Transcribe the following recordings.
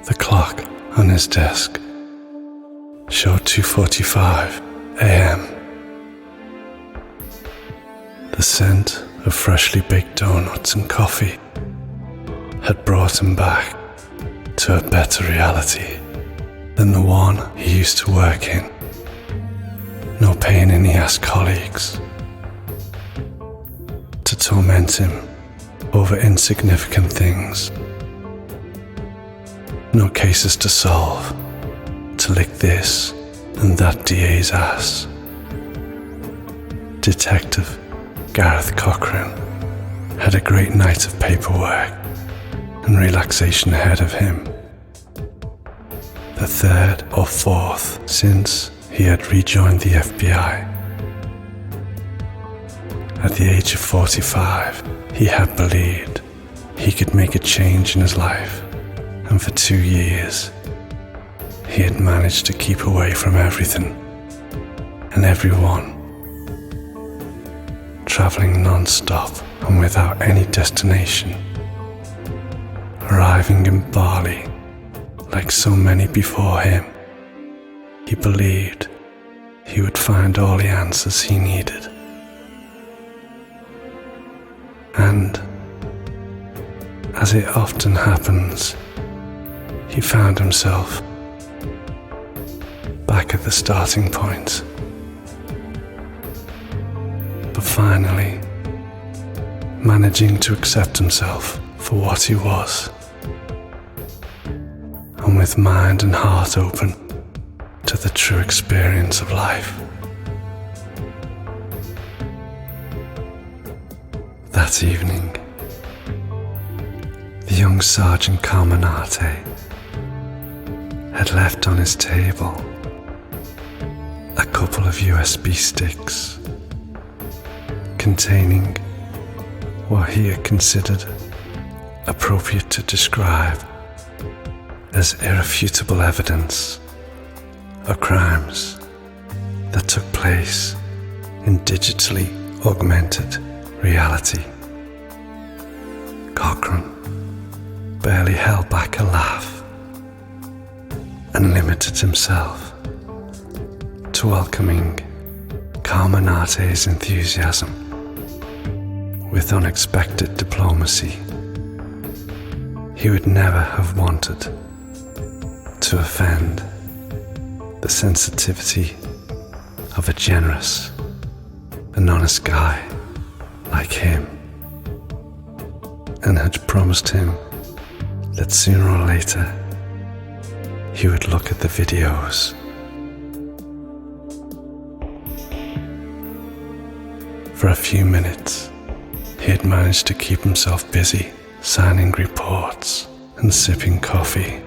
The clock on his desk showed 2:45 a.m. The scent of freshly baked donuts and coffee had brought him back to a better reality than the one he used to work in. No pain in the ass colleagues to torment him over insignificant things. No cases to solve, to lick this and that DA's ass. Detective Gareth Cochrane had a great night of paperwork and relaxation ahead of him. The third or fourth since he had rejoined the FBI. At the age of 45, he had believed he could make a change in his life, and for 2 years, he had managed to keep away from everything and everyone, traveling non-stop and without any destination, arriving in Bali like so many before him. He believed he would find all the answers he needed. And, as it often happens, he found himself back at the starting point. But finally, managing to accept himself for what he was, and with mind and heart open to the true experience of life. That evening, the young Sergeant Carminati had left on his table a couple of USB sticks containing what he had considered appropriate to describe as irrefutable evidence of crimes that took place in digitally augmented reality. Cochrane barely held back a laugh and limited himself to welcoming Carminati's enthusiasm with unexpected diplomacy. He would never have wanted to offend the sensitivity of a generous and honest guy like him, and had promised him that sooner or later he would look at the videos. For a few minutes, he had managed to keep himself busy signing reports and sipping coffee.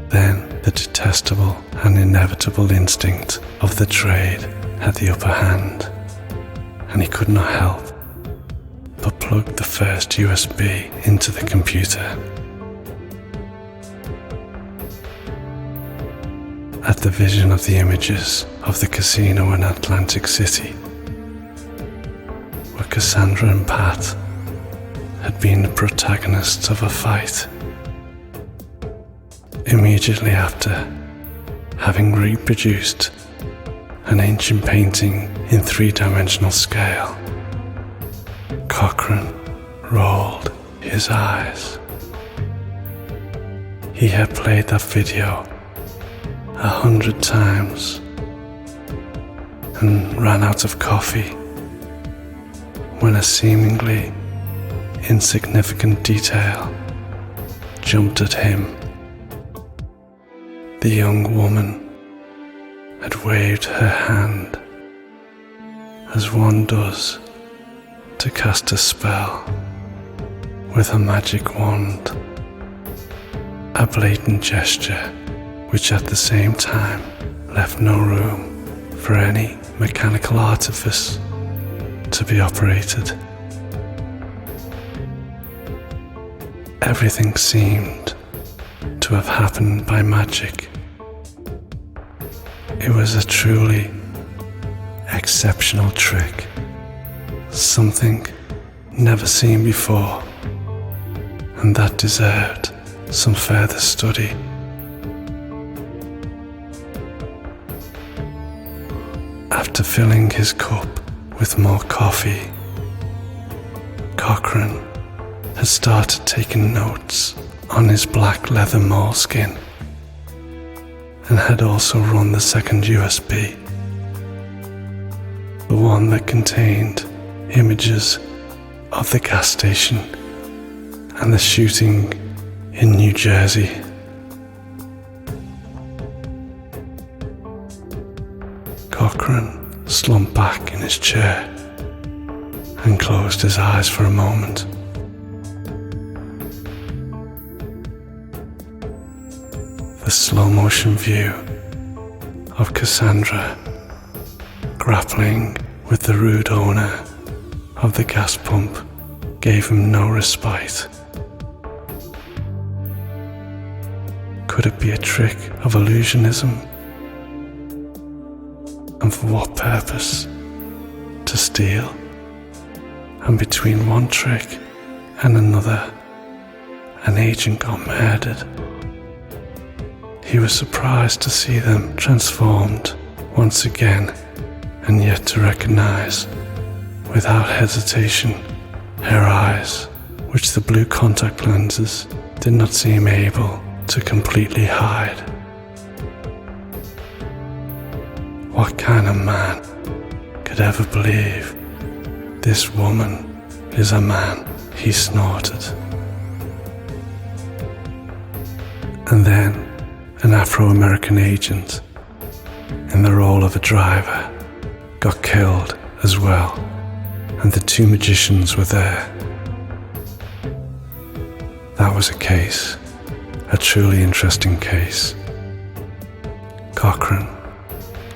Then the detestable and inevitable instinct of the trade had the upper hand, and he could not help but plug the first USB into the computer. At the vision of the images of the casino in Atlantic City, where Cassandra and Pat had been the protagonists of a fight, immediately after having reproduced an ancient painting in 3-dimensional scale, Cochrane rolled his eyes. He had played that video 100 times and ran out of coffee when a seemingly insignificant detail jumped at him. The young woman had waved her hand as one does to cast a spell with a magic wand, a blatant gesture which at the same time left no room for any mechanical artifice to be operated. Everything seemed to have happened by magic. It was a truly exceptional trick, something never seen before, and that deserved some further study. After filling his cup with more coffee, Cochrane had started taking notes on his black leather moleskin and had also run the second USB, the one that contained images of the gas station and the shooting in New Jersey. Cochrane slumped back in his chair and closed his eyes for a moment. The slow-motion view of Cassandra grappling with the rude owner of the gas pump gave him no respite. Could it be a trick of illusionism? And for what purpose? To steal? And between one trick and another, an agent got murdered. He was surprised to see them transformed once again, and yet to recognize, without hesitation, her eyes, which the blue contact lenses did not seem able to completely hide. What kind of man could ever believe this woman is a man? He snorted. And then an Afro-American agent in the role of a driver got killed as well, and the two magicians were there. That was a case, a truly interesting case. Cochrane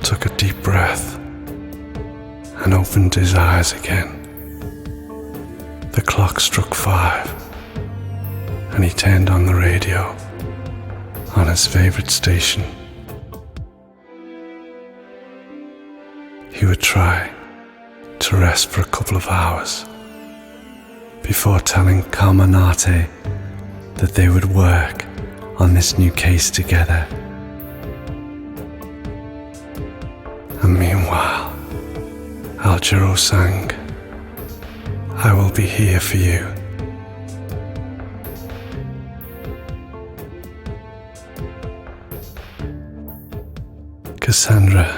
took a deep breath and opened his eyes again. The clock struck 5, and he turned on the radio on his favorite station. He would try to rest for a couple of hours before telling Carminati that they would work on this new case together. And meanwhile, Aljaro sang, "I will be here for you." Cassandra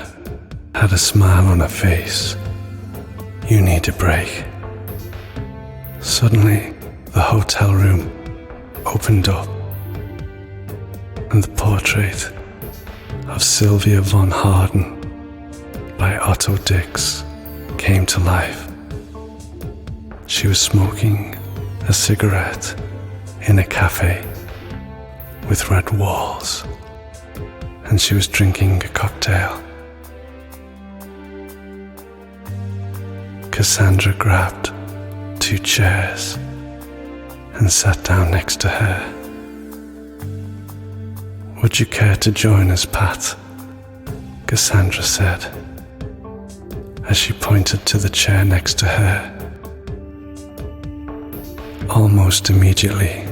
had a smile on her face. "You need a break." Suddenly, the hotel room opened up, and the portrait of Sylvia von Harden by Otto Dix came to life. She was smoking a cigarette in a cafe with red walls, and she was drinking a cocktail. Cassandra grabbed 2 chairs and sat down next to her. "Would you care to join us, Pat?" Cassandra said, as she pointed to the chair next to her. Almost immediately,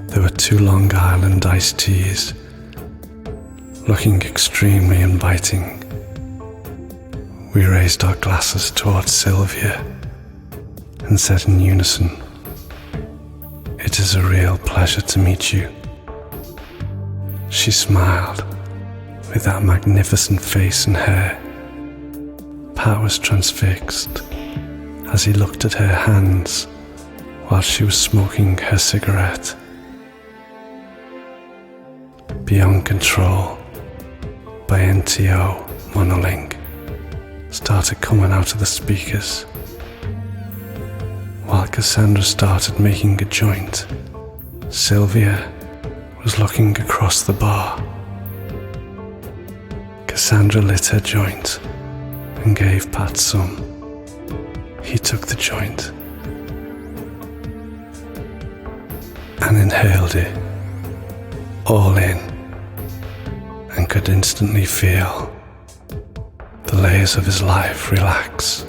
there were 2 Long Island iced teas, looking extremely inviting. We raised our glasses towards Sylvia and said in unison, "It is a real pleasure to meet you." She smiled with that magnificent face and hair. Pat was transfixed as he looked at her hands while she was smoking her cigarette. Beyond Control by NTO Monolink started coming out of the speakers, while Cassandra started making a joint. Sylvia was looking across the bar. Cassandra lit her joint and gave Pat some. He took the joint and inhaled it all in, and could instantly feel the layers of his life relax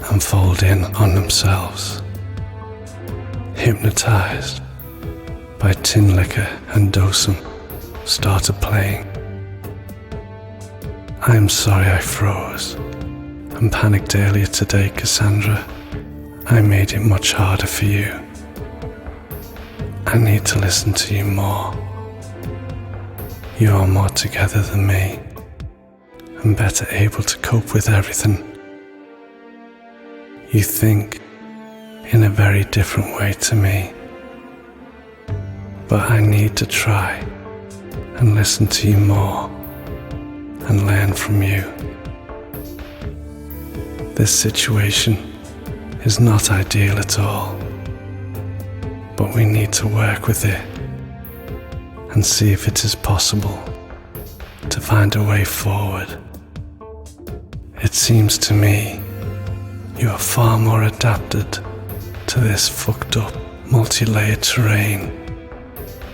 and fold in on themselves. hypnotized by tin liquor and dosum, started playing. I'm sorry I froze and panicked earlier today, Cassandra. I made it much harder for you. I need to listen to you more. You are more together than me and better able to cope with everything. You think in a very different way to me, but I need to try and listen to you more and learn from you. This situation is not ideal at all, but we need to work with it and see if it is possible to find a way forward. It seems to me you are far more adapted to this fucked up, multi-layered terrain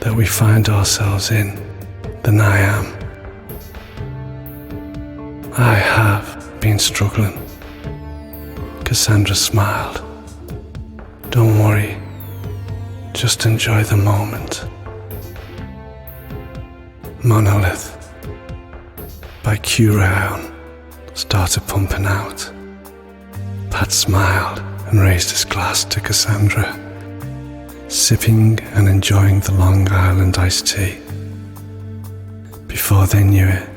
that we find ourselves in than I am. I have been struggling. Cassandra smiled. Don't worry, just enjoy the moment. Monolith by Q Raon started pumping out. Pat smiled and raised his glass to Cassandra, sipping and enjoying the Long Island iced tea. Before they knew it,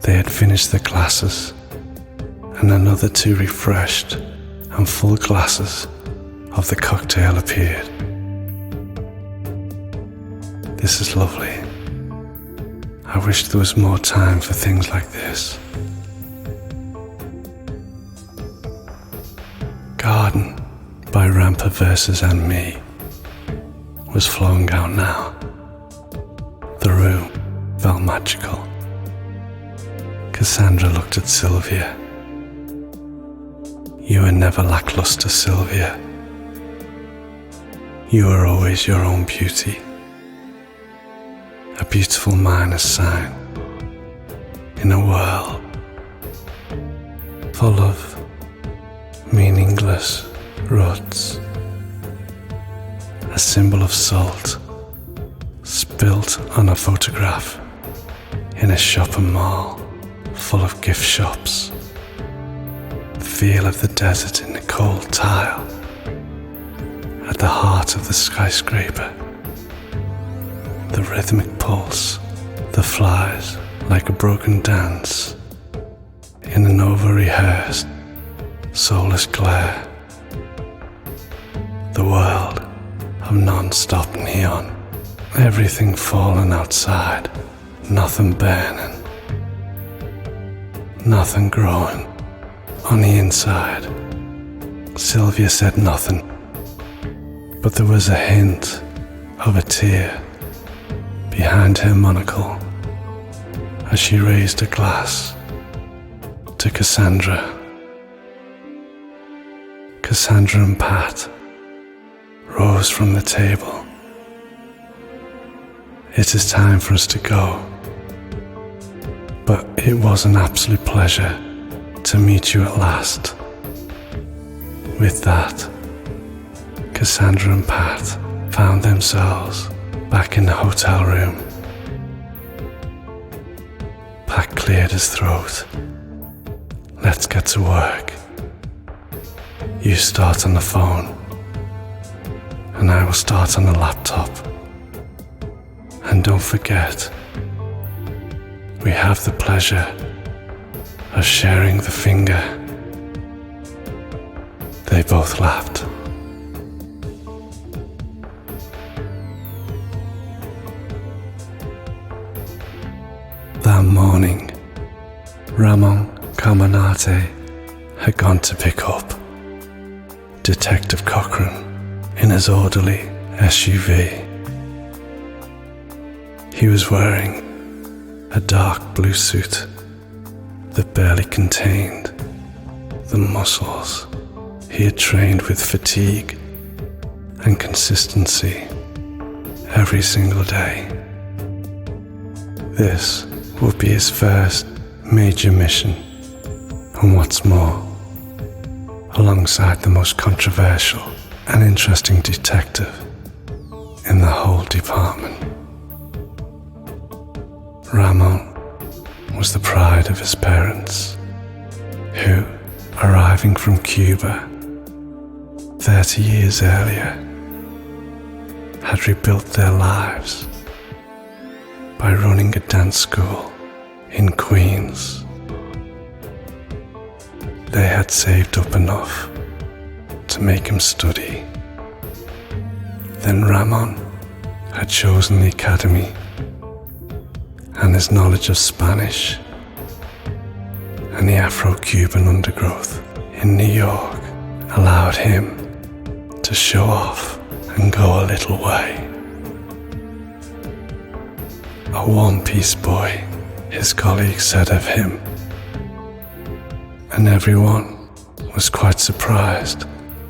they had finished their glasses, and another two refreshed and full glasses of the cocktail appeared. This is lovely. I wish there was more time for things like this. Garden by Rampa Versus and Me was flowing out now. The room felt magical. Cassandra looked at Sylvia. You were never lackluster, Sylvia. You were always your own beauty. A beautiful minus sign in a world full of meaningless ruts. A symbol of salt spilt on a photograph in a shopping mall full of gift shops. The feel of the desert in the cold tile at the heart of the skyscraper. The rhythmic pulse that flies like a broken dance in an over-rehearsed, soulless glare. The world of non-stop neon. Everything falling outside, nothing burning, nothing growing on the inside. Sylvia said nothing, but there was a hint of a tear behind her monocle as she raised a glass to Cassandra. Cassandra and Pat rose from the table. It is time for us to go, but it was an absolute pleasure to meet you at last. With that, Cassandra and Pat found themselves back in the hotel room. Pat cleared his throat. Let's get to work. You start on the phone, and I will start on the laptop. And don't forget, we have the pleasure of sharing the finger. They both laughed. That morning, Ramon Caminati had gone to pick up Detective Cochran in his orderly SUV. He was wearing a dark blue suit that barely contained the muscles he had trained with fatigue and consistency every single day. This would be his first major mission, and what's more, alongside the most controversial an interesting detective in the whole department. Ramon was the pride of his parents, who, arriving from Cuba 30 years earlier, had rebuilt their lives by running a dance school in Queens. They had saved up enough to make him study. Then Ramon had chosen the academy, and his knowledge of Spanish and the Afro-Cuban undergrowth in New York allowed him to show off and go a little way. A one-piece boy, his colleagues said of him, and everyone was quite surprised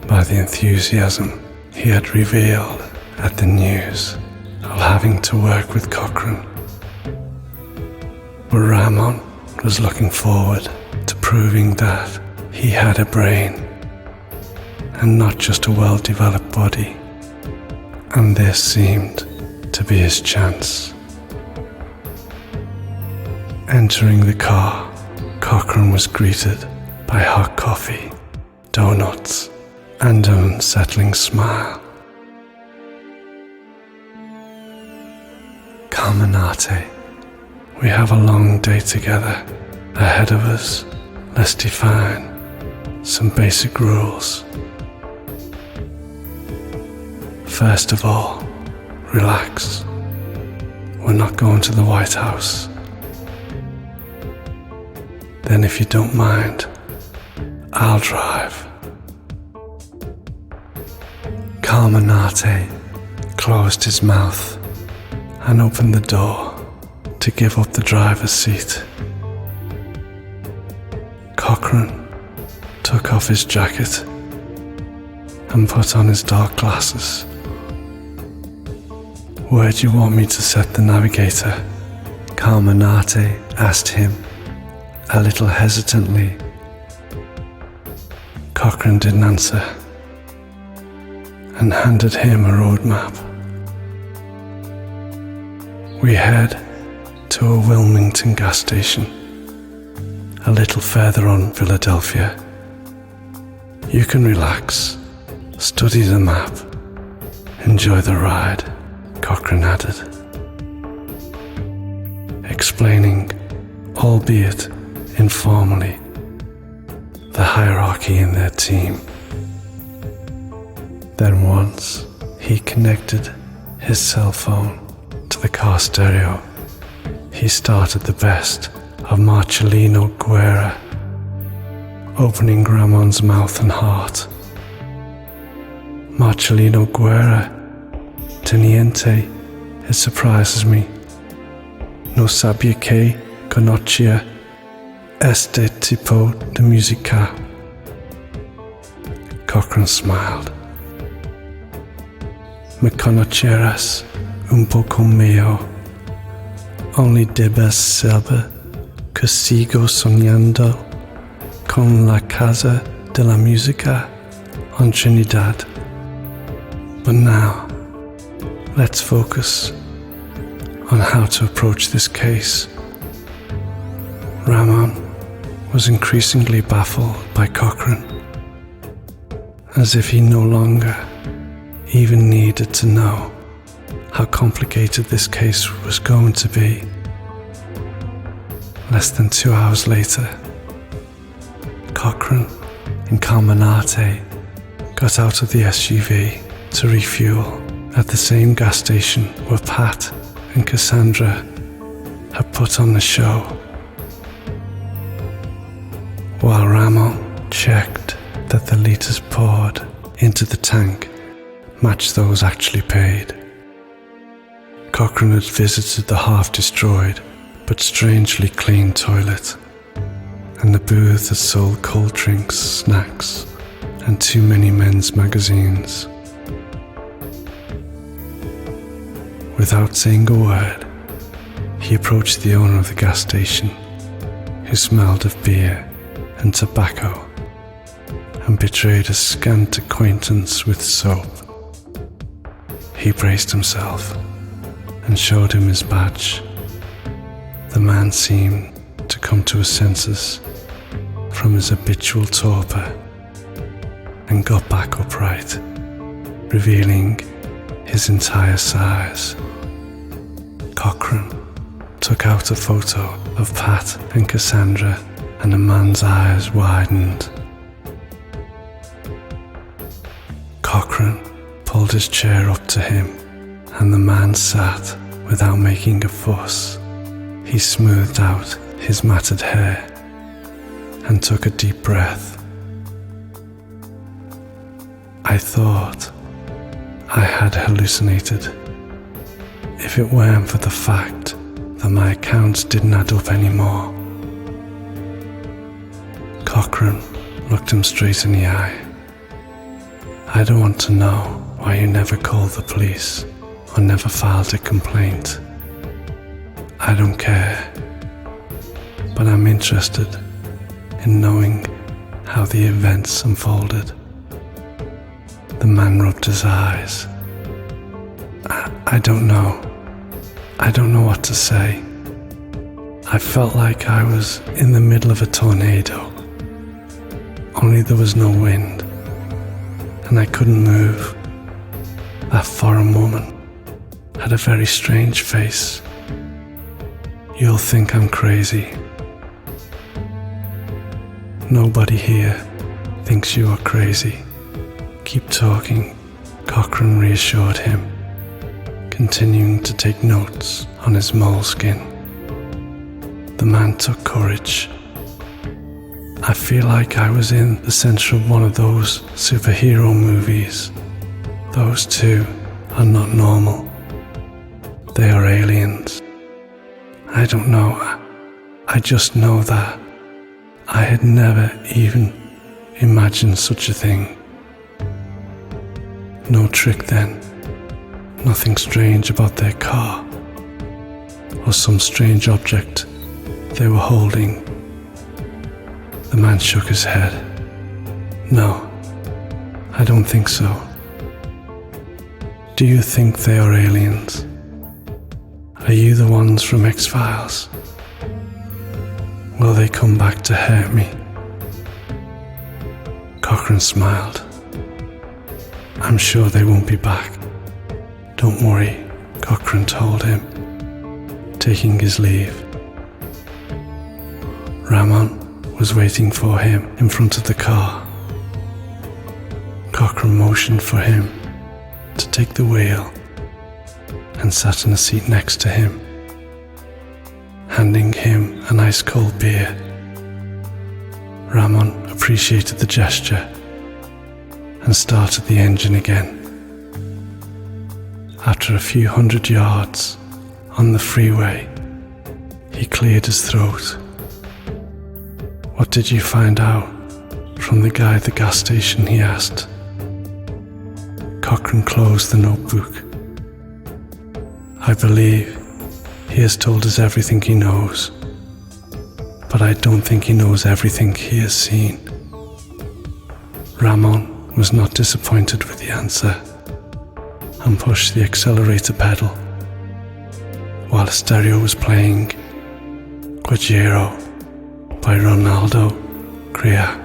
by the enthusiasm he had revealed at the news of having to work with Cochrane. But Ramon was looking forward to proving that he had a brain and not just a well-developed body, and this seemed to be his chance. Entering the car, Cochrane was greeted by hot coffee, donuts, and an unsettling smile. Carmenate, we have a long day together ahead of us. Let's define some basic rules. First of all, relax. We're not going to the White House. Then if you don't mind, I'll drive. Carmenate closed his mouth and opened the door to give up the driver's seat. Cochrane took off his jacket and put on his dark glasses. Where do you want me to set the navigator? Carmenate asked him, a little hesitantly. Cochrane didn't answer and handed him a road map. We head to a Wilmington gas station, a little further on Philadelphia. You can relax, study the map, enjoy the ride, Cochrane added, explaining, albeit informally, the hierarchy in their team. Then once he connected his cell phone to the car stereo, he started the best of Marcelino Guerra, opening Ramon's mouth and heart. Marcelino Guerra, teniente, it surprises me. No sabía que conocía este tipo de música. Cochrane smiled. Me conocerás un poco mejor. Only debes saber que sigo soñando con la Casa de la Música on Trinidad. But now, let's focus on how to approach this case. Ramon was increasingly baffled by Cochrane, as if he no longer even needed to know how complicated this case was going to be. Less than 2 hours later, Cochrane and Carmenate got out of the SUV to refuel at the same gas station where Pat and Cassandra had put on the show, while Ramon checked that the litres poured into the tank matched those actually paid. Cochrane had visited the half-destroyed but strangely clean toilet, and the booth that sold cold drinks, snacks, and too many men's magazines. Without saying a word, he approached the owner of the gas station, who smelled of beer and tobacco and betrayed a scant acquaintance with soap. He braced himself and showed him his badge. The man seemed to come to his senses from his habitual torpor and got back upright, revealing his entire size. Cochrane took out a photo of Pat and Cassandra, and the man's eyes widened. Cochrane pulled his chair up to him, and the man sat without making a fuss. He smoothed out his matted hair and took a deep breath. I thought I had hallucinated. If it weren't for the fact that my accounts didn't add up anymore. Cochrane looked him straight in the eye. I don't want to know why you never called the police or never filed a complaint. I don't care. But I'm interested in knowing how the events unfolded. The man rubbed his eyes. I don't know. I don't know what to say. I felt like I was in the middle of a tornado. Only there was no wind, and I couldn't move. That foreign woman had a very strange face. You'll think I'm crazy. Nobody here thinks you are crazy. Keep talking, Cochrane reassured him, continuing to take notes on his moleskin. The man took courage. I feel like I was in the center of one of those superhero movies. Those two are not normal. They are aliens. I don't know. I just know that I had never even imagined such a thing. No trick then. Nothing strange about their car or some strange object they were holding. The man shook his head. No, I don't think so. Do you think they are aliens? Are you the ones from X-Files? Will they come back to hurt me? Cochrane smiled. I'm sure they won't be back. Don't worry, Cochrane told him, taking his leave. Ramon was waiting for him in front of the car. Cochrane motioned for him to take the wheel and sat in a seat next to him, handing him an ice-cold beer. Ramon appreciated the gesture and started the engine again. After a few hundred yards on the freeway, he cleared his throat. What did you find out from the guy at the gas station, he asked. Cochrane closed the notebook. I believe he has told us everything he knows, but I don't think he knows everything he has seen. Ramon was not disappointed with the answer and pushed the accelerator pedal while the stereo was playing Guajiro by Ronaldo Crea.